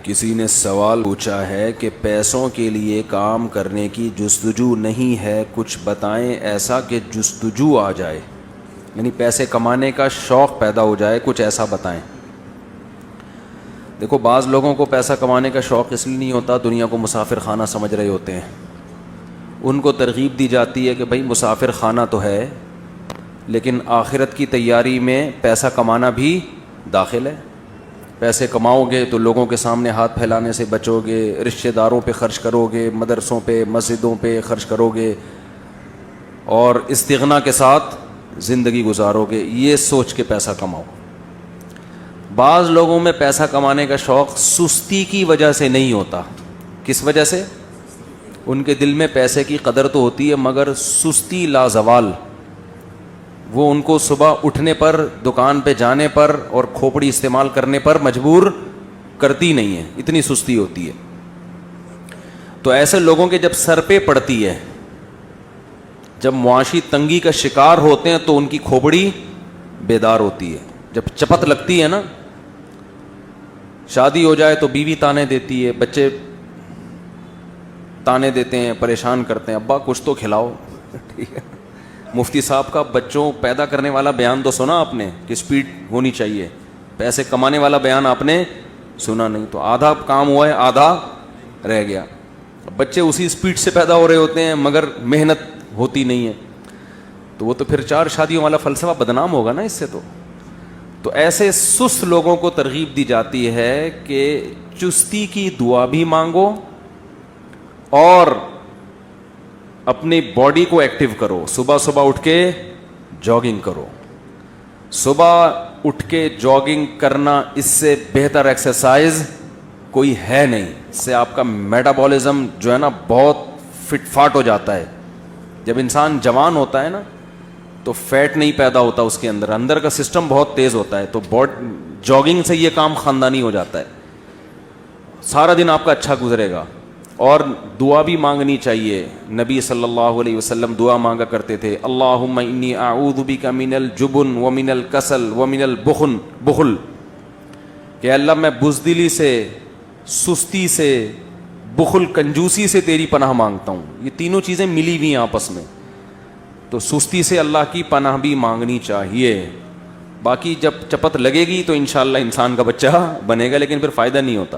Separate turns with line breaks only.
کسی نے سوال پوچھا ہے کہ پیسوں کے لیے کام کرنے کی جستجو نہیں ہے، کچھ بتائیں ایسا کہ جستجو آ جائے، یعنی پیسے کمانے کا شوق پیدا ہو جائے، کچھ ایسا بتائیں۔ دیکھو، بعض لوگوں کو پیسہ کمانے کا شوق اس لیے نہیں ہوتا، دنیا کو مسافر خانہ سمجھ رہے ہوتے ہیں، ان کو ترغیب دی جاتی ہے کہ بھائی مسافر خانہ تو ہے لیکن آخرت کی تیاری میں پیسہ کمانا بھی داخل ہے۔ پیسے کماؤ گے تو لوگوں کے سامنے ہاتھ پھیلانے سے بچو گے، رشتہ داروں پہ خرچ کرو گے، مدرسوں پہ مسجدوں پہ خرچ کرو گے اور استغنا کے ساتھ زندگی گزارو گے، یہ سوچ کے پیسہ کماؤ۔ بعض لوگوں میں پیسہ کمانے کا شوق سستی کی وجہ سے نہیں ہوتا۔ کس وجہ سے؟ ان کے دل میں پیسے کی قدر تو ہوتی ہے مگر سستی لازوال، وہ ان کو صبح اٹھنے پر، دکان پہ جانے پر اور کھوپڑی استعمال کرنے پر مجبور کرتی نہیں ہے، اتنی سستی ہوتی ہے۔ تو ایسے لوگوں کے جب سر پہ پڑتی ہے، جب معاشی تنگی کا شکار ہوتے ہیں تو ان کی کھوپڑی بیدار ہوتی ہے۔ جب چپت لگتی ہے نا، شادی ہو جائے تو بیوی تانے دیتی ہے، بچے تانے دیتے ہیں، پریشان کرتے ہیں، ابا کچھ تو کھلاؤ، ٹھیک ہے۔ مفتی صاحب کا بچوں پیدا کرنے والا بیان تو سنا آپ نے کہ سپیڈ ہونی چاہیے، پیسے کمانے والا بیان آپ نے سنا نہیں، تو آدھا کام ہوا ہے، آدھا رہ گیا۔ بچے اسی سپیڈ سے پیدا ہو رہے ہوتے ہیں مگر محنت ہوتی نہیں ہے، تو وہ تو پھر 4 شادیوں والا فلسفہ بدنام ہوگا نا اس سے۔ تو ایسے سست لوگوں کو ترغیب دی جاتی ہے کہ چستی کی دعا بھی مانگو اور اپنی باڈی کو ایکٹیو کرو، صبح صبح اٹھ کے جاگنگ کرو۔ صبح اٹھ کے جاگنگ کرنا اس سے بہتر ایکسرسائز کوئی ہے نہیں، اس سے آپ کا میٹابولزم جو ہے نا بہت فٹ فاٹ ہو جاتا ہے۔ جب انسان جوان ہوتا ہے نا تو فیٹ نہیں پیدا ہوتا اس کے اندر، اندر کا سسٹم بہت تیز ہوتا ہے، تو جاگنگ سے یہ کام خاندانی ہو جاتا ہے، سارا دن آپ کا اچھا گزرے گا۔ اور دعا بھی مانگنی چاہیے، نبی صلی اللہ علیہ وسلم دعا مانگا کرتے تھے، اللہم انی اعوذ بک من الجبن ومن الکسل ومن البخل، کہ اللہ میں بزدلی سے، سستی سے، بخل کنجوسی سے تیری پناہ مانگتا ہوں۔ یہ تینوں چیزیں ملی ہوئی ہیں آپس میں، تو سستی سے اللہ کی پناہ بھی مانگنی چاہیے۔ باقی جب چپت لگے گی تو انشاءاللہ انسان کا بچہ بنے گا، لیکن پھر فائدہ نہیں ہوتا۔